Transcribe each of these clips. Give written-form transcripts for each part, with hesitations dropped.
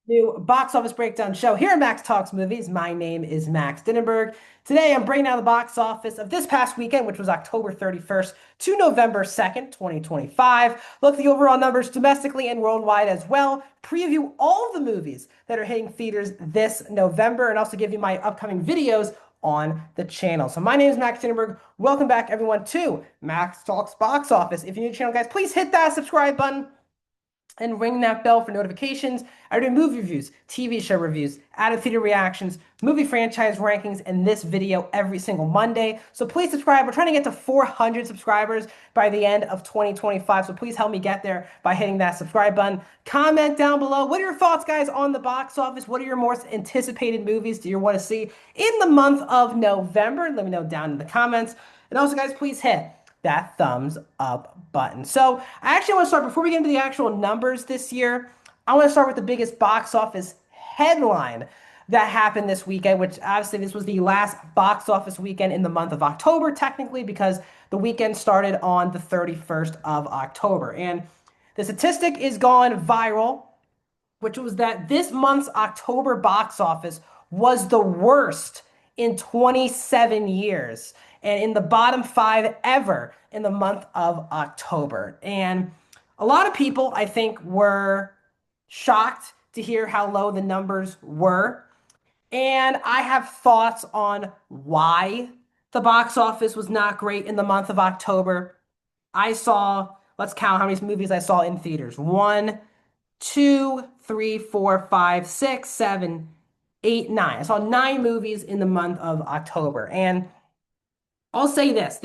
New box office breakdown show here at Max Talks Movies. My name is Max Dinnenberg. Today I'm bringing down the box office of this past weekend, which was October 31st to November 2nd, 2025. Look at the overall numbers domestically and worldwide as well. Preview all of the movies that are hitting theaters this November and also give you my upcoming videos on the channel. So my name is Max Dinnenberg. Welcome back everyone to Max Talks Box Office. If you're new to the channel, guys, please hit that subscribe button and ring that bell for notifications. I do movie reviews, TV show reviews, out-of-theater reactions, movie franchise rankings in this video every single Monday. So please subscribe. We're trying to get to 400 subscribers by the end of 2025. So please help me get there by hitting that subscribe button. Comment down below. What are your thoughts, guys, on the box office? What are your most anticipated movies do you want to see in the month of November? Let me know down in the comments. And also, guys, please hit that thumbs up button. So I actually want to start, before we get into the actual numbers this year, I want to start with the biggest box office headline that happened this weekend, which obviously this was the last box office weekend in the month of October, technically, because the weekend started on the 31st of October. And the statistic is gone viral, which was that this month's October box office was the worst in 27 years and in the bottom five ever in the month of October. And a lot of people, I think, were shocked to hear how low the numbers were. And I have thoughts on why the box office was not great in the month of October. I saw, let's count how many movies I saw in theaters. One, two, three, four, five, six, seven, eight, nine. I saw nine movies in the month of October. And I'll say this,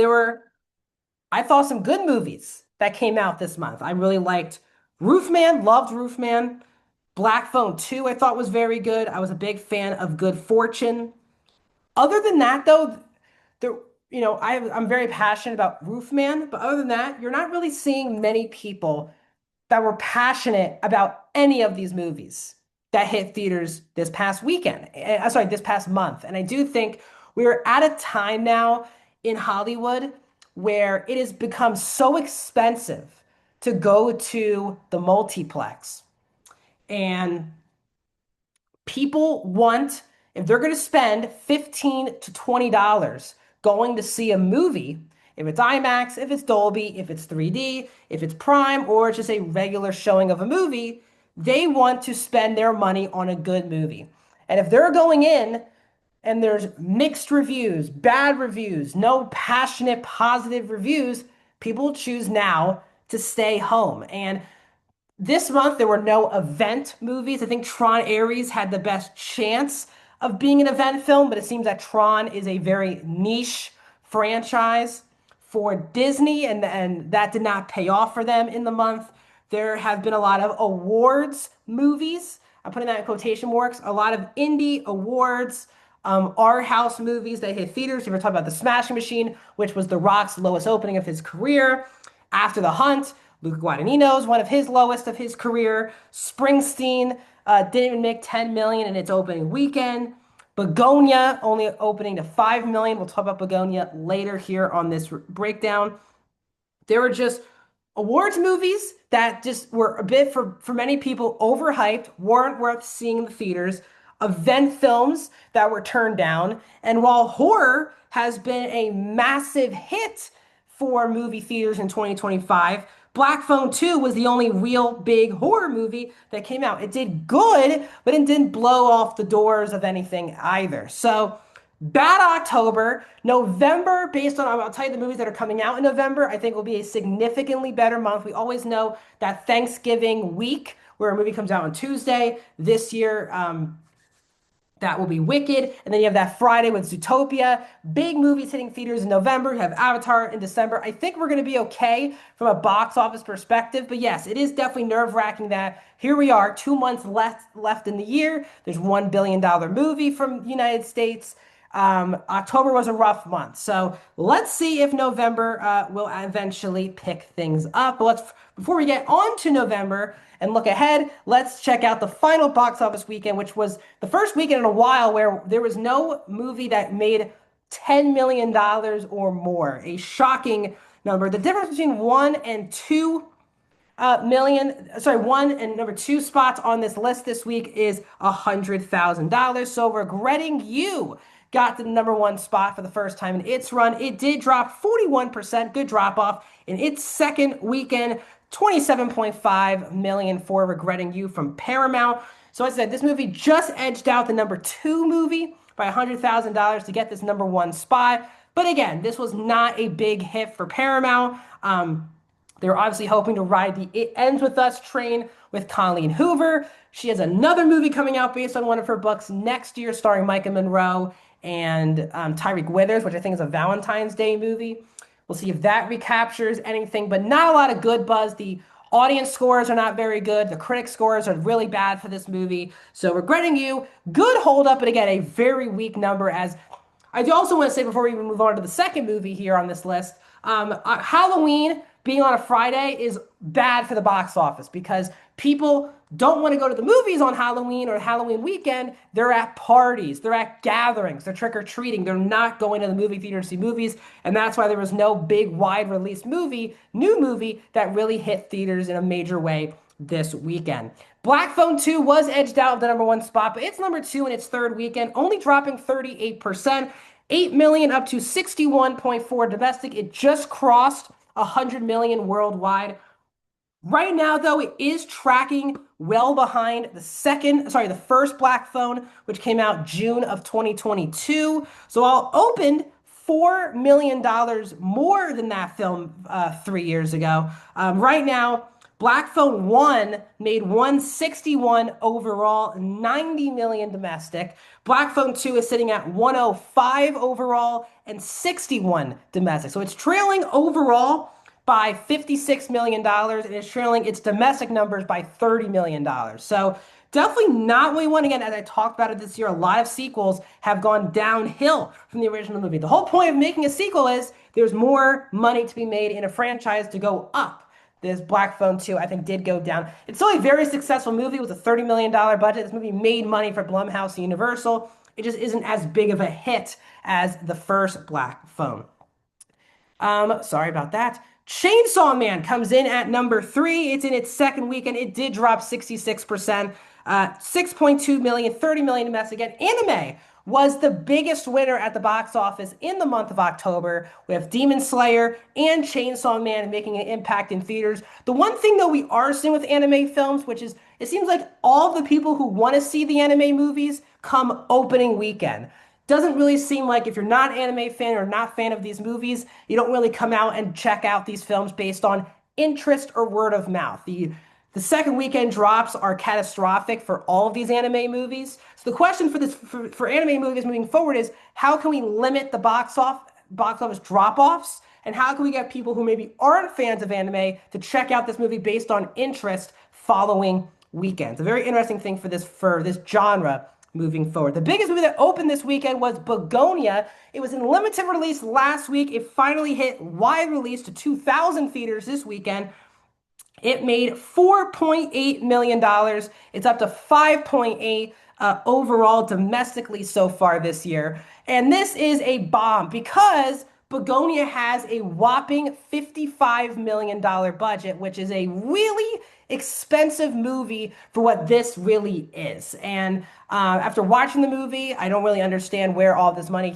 I thought some good movies that came out this month. I really liked Roofman, loved Roofman. Black Phone 2, I thought was very good. I was a big fan of Good Fortune. Other than that, though, there, I'm very passionate about Roofman, but other than that, you're not really seeing many people that were passionate about any of these movies that hit theaters this past weekend. Sorry, this past month. And I do think we're at a time now in Hollywood where it has become so expensive to go to the multiplex. And people want, if they're going to spend $15 to $20 going to see a movie, if it's IMAX, if it's Dolby, if it's 3D, if it's Prime, or it's just a regular showing of a movie, they want to spend their money on a good movie. And if they're going in and there's mixed reviews, bad reviews, no passionate, positive reviews, people choose now to stay home. And this month, there were no event movies. I think Tron Ares had the best chance of being an event film, but it seems that Tron is a very niche franchise for Disney, and that did not pay off for them in the month. There have been a lot of awards movies. I'm putting that in quotation marks. A lot of indie awards, art house movies that hit theaters. We were talking about The Smashing Machine, which was The Rock's lowest opening of his career. After the Hunt, Luca Guadagnino's one of his lowest of his career. Springsteen didn't even make 10 million in its opening weekend. Begonia only opening to 5 million. We'll talk about Begonia later here on this breakdown. There were just awards movies that just were a bit, for many people, overhyped, weren't worth seeing in the theaters. Event films that were turned down. And while horror has been a massive hit for movie theaters in 2025, Black Phone 2 was the only real big horror movie that came out. It did good, but it didn't blow off the doors of anything either. So, bad October. November, based on, I'll tell you the movies that are coming out in November, I think will be a significantly better month. We always know that Thanksgiving week, where a movie comes out on Tuesday, this year, that will be Wicked. And then you have that Friday with Zootopia. Big movies hitting theaters in November. You have Avatar in December. I think we're going to be okay from a box office perspective. But yes, it is definitely nerve-wracking that here we are, 2 months left in the year. There's $1 billion movie from the United States. October was a rough month. So let's see if November will eventually pick things up. But before we get on to November and look ahead, let's check out the final box office weekend, which was the first weekend in a while where there was no movie that made $10 million or more. A shocking number. The difference between one and two one and number two spots on this list this week is $100,000. So Regretting You got the number one spot for the first time in its run. It did drop 41%, good drop off in its second weekend. 27.5 million for Regretting You from Paramount. So as I said, this movie just edged out the number two movie by $100,000 to get this number one spot. But again, this was not a big hit for Paramount. They were obviously hoping to ride the It Ends With Us train with Colleen Hoover. She has another movie coming out based on one of her books next year, starring Micah Monroe and Tyreek Withers, which I think is a Valentine's Day movie. We'll see if that recaptures anything, but not a lot of good buzz. The audience scores are not very good. The critic scores are really bad for this movie. So Regretting You, good hold up, but again, a very weak number. As I do also want to say before we even move on to the second movie here on this list, Halloween being on a Friday is bad for the box office because people don't want to go to the movies on Halloween or Halloween weekend. They're at parties, they're at gatherings, they're trick-or-treating. They're not going to the movie theater to see movies. And that's why there was no big wide release new movie that really hit theaters in a major way this weekend. Black Phone 2 was edged out of the number one spot, but it's number two in its third weekend, only dropping 38%, 8 million up to 61.4 domestic. It just crossed 100 million worldwide. Right now, though, it is tracking well behind the first Black Phone, which came out June of 2022. So I'll opened $4 million more than that film 3 years ago. Right now, Black Phone 1 made 161 overall, 90 million domestic. Black Phone 2 is sitting at 105 overall and 61 domestic. So it's trailing overall by $56 million and it's trailing its domestic numbers by $30 million. So definitely not what we want. Again, as I talked about it this year, a lot of sequels have gone downhill from the original movie. The whole point of making a sequel is there's more money to be made in a franchise to go up. This Black Phone 2, I think, did go down. It's still a very successful movie with a $30 million budget. This movie made money for Blumhouse and Universal. It just isn't as big of a hit as the first Black Phone. Sorry about that. Chainsaw Man comes in at number three. It's in its second weekend. It did drop 66%, 6.2 million, 30 million domestic. And Anime was the biggest winner at the box office in the month of October, with Demon Slayer and Chainsaw Man making an impact in theaters. The one thing, though, we are seeing with anime films, which is it seems like all the people who want to see the anime movies come opening weekend. Doesn't really seem like if you're not an anime fan or not a fan of these movies, you don't really come out and check out these films based on interest or word of mouth. The second weekend drops are catastrophic for all of these anime movies. So the question for anime movies moving forward is how can we limit the box office drop-offs, and how can we get people who maybe aren't fans of anime to check out this movie based on interest following weekends? A very interesting thing for this genre moving forward. The biggest movie that opened this weekend was Begonia. It was in limited release last week. It finally hit wide release to 2,000 theaters this weekend. It made $4.8 million. It's up to 5.8 overall domestically so far this year. And this is a bomb because Begonia has a whopping $55 million budget, which is a really expensive movie for what this really is. And after watching the movie, I don't really understand where all this money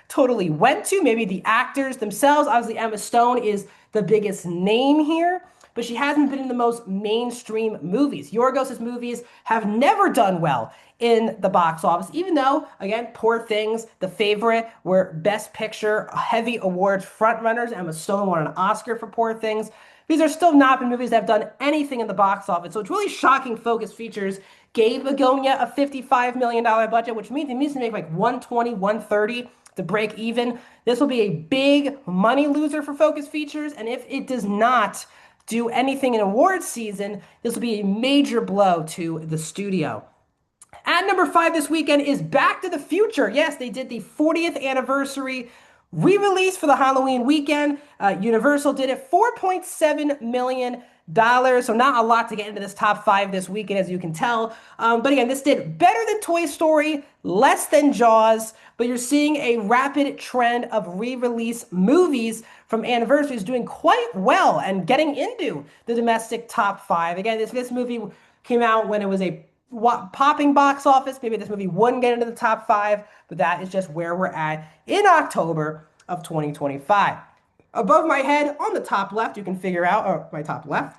totally went to. Maybe the actors themselves. Obviously, Emma Stone is the biggest name here, but she hasn't been in the most mainstream movies. Yorgos's movies have never done well in the box office, even though, again, Poor Things, The Favorite were Best Picture, heavy awards frontrunners. Emma Stone won an Oscar for Poor Things. These are still not been movies that have done anything in the box office. So it's really shocking Focus Features gave Begonia a $55 million budget, which means it needs to make like 120, 130 to break even. This will be a big money loser for Focus Features. And if it does not do anything in awards season, this will be a major blow to the studio. At number 5 this weekend is Back to the Future. Yes, they did the 40th anniversary re-release for the Halloween weekend. Universal did it. 4.7 million So not a lot to get into this top five this weekend, as you can tell. But again, this did better than Toy Story, less than Jaws, but you're seeing a rapid trend of re-release movies from anniversaries doing quite well and getting into the domestic top five. Again, this movie came out when it was a popping box office. Maybe this movie wouldn't get into the top five, but that is just where we're at in October of 2025. Above my head on the top left, you can figure out, or my top left,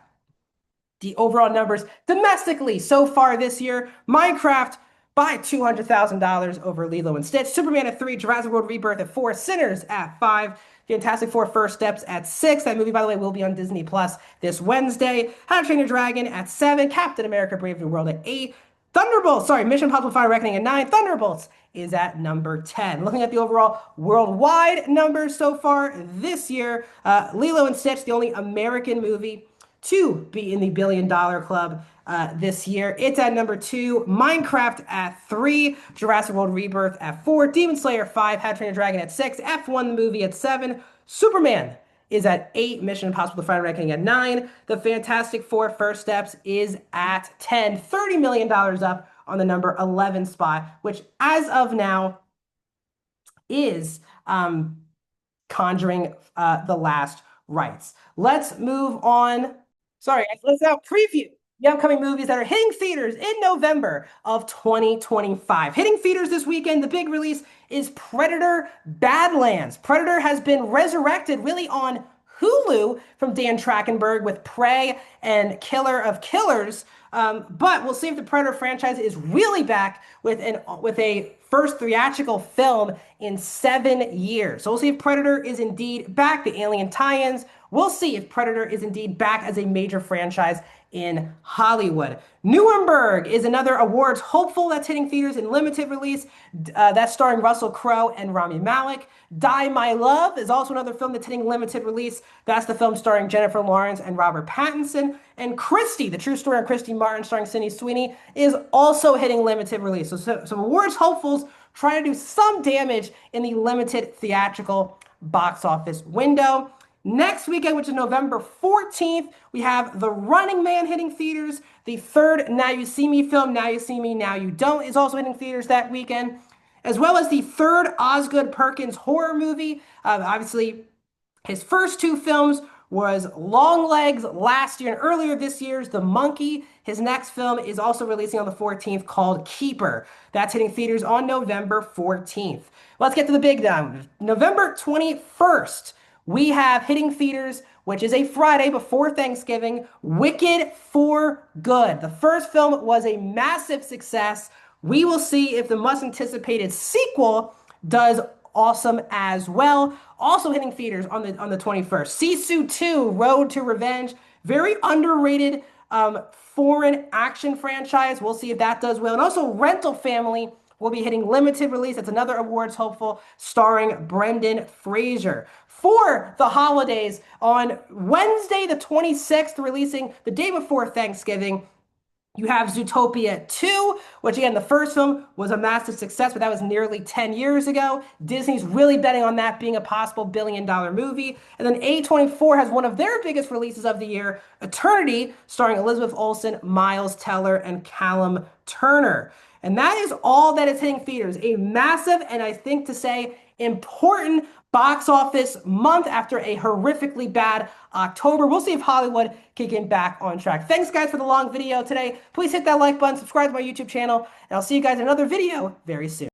the overall numbers domestically so far this year. Minecraft by $200,000 over Lilo and Stitch. Superman at 3, Jurassic World Rebirth at 4, Sinners at 5, Fantastic Four First Steps at 6. That movie, by the way, will be on Disney Plus this Wednesday. How to Train Your Dragon at 7, Captain America Brave New World at 8, Mission Impossible Final Reckoning at 9, Thunderbolts is at number 10. Looking at the overall worldwide numbers so far this year, Lilo and Stitch, the only American movie to be in the $1 billion club this year. It's at number 2, Minecraft at 3, Jurassic World Rebirth at 4, Demon Slayer 5, How to Train Your Dragon at 6, F1 the movie at 7, Superman is at 8, Mission Impossible The Final Reckoning at 9, The Fantastic Four First Steps is at 10, $30 million up on the number 11 spot, which as of now is Conjuring The Last Rites. Let's move on. Let's now preview the upcoming movies that are hitting theaters in November of 2025. Hitting theaters this weekend, the big release is Predator: Badlands. Predator has been resurrected really on Hulu from Dan Trachtenberg with Prey and Killer of Killers. But we'll see if the Predator franchise is really back with a first theatrical film in 7 years. So we'll see if Predator is indeed back, the Alien tie-ins. We'll see if Predator is indeed back as a major franchise in Hollywood. Nuremberg is another awards hopeful that's hitting theaters in limited release. That's starring Russell Crowe and Rami Malek. Die My Love is also another film that's hitting limited release. That's the film starring Jennifer Lawrence and Robert Pattinson. And Christie, the true story of Christy Martin starring Sydney Sweeney, is also hitting limited release. So some awards hopefuls trying to do some damage in the limited theatrical box office window. Next weekend, which is November 14th, we have The Running Man hitting theaters. The third Now You See Me film, Now You See Me, Now You Don't, is also hitting theaters that weekend, as well as the third Osgood Perkins horror movie. Obviously, his first two films was Longlegs last year, and earlier this year's The Monkey. His next film is also releasing on the 14th called Keeper. That's hitting theaters on November 14th. Let's get to the big down. November 21st. We have hitting theaters, which is a Friday before Thanksgiving, Wicked for Good. The first film was a massive success. We will see if the much-anticipated sequel does awesome as well. Also hitting theaters on the 21st. Sisu 2, Road to Revenge. Very underrated foreign action franchise. We'll see if that does well. And also Rental Family will be hitting limited release. That's another awards hopeful starring Brendan Fraser. For the holidays, on Wednesday the 26th, releasing the day before Thanksgiving, you have Zootopia 2, which again, the first film was a massive success, but that was nearly 10 years ago. Disney's really betting on that being a possible billion-dollar movie. And then A24 has one of their biggest releases of the year, Eternity, starring Elizabeth Olsen, Miles Teller, and Callum Turner. And that is all that is hitting theaters. A massive, and I think to say, important box office month after a horrifically bad October. We'll see if Hollywood can get back on track. Thanks, guys, for the long video today. Please hit that like button, subscribe to my YouTube channel, and I'll see you guys in another video very soon.